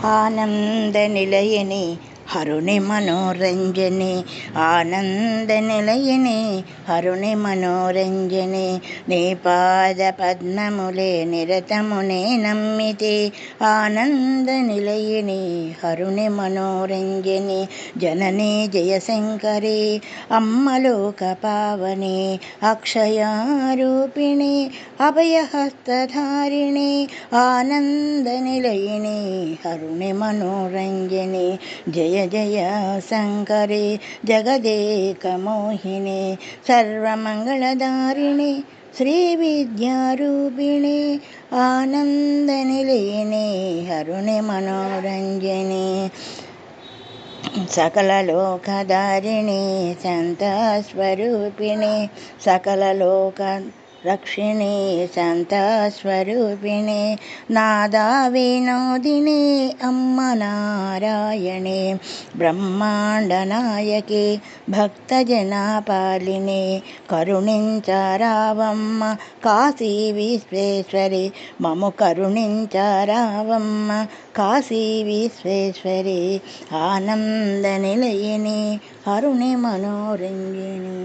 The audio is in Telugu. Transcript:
ఆనందనిలయని హరుని మనోరంజని ఆనందనిలయని హరుని మనోరంజని నీ పాద పద్మములే నిరతమునే నమ్మితి ఆనందనిలయని హరుని మనోరంజని జననీ జయశంకరి అమ్మలోక పావని అక్షయారూపిణి అభయహస్తధారిణి ఆనందనిలయని హరుని మనోరంజని జయ జయ శంకరి జగదేకమోహిని సర్వమంగళదారిణి శ్రీ విద్యారూపిణి ఆనందనిలయని హరుని మనోరంజని సకల లోకధారిణి శాంతస్వరూపిణి సకల లోక రక్షిణి శాంతస్వరూపిణి నాదా వినోదిని అమ్మ నారాయణి బ్రహ్మాండ నాయకి భక్తజనపాలిని కరుణించరావమ్మ కాశీ విశ్వేశ్వరి మము కరుణించరావమ్మ కాశీ విశ్వేశ్వరి ఆనందనిలయని హరుని మనోరంజని.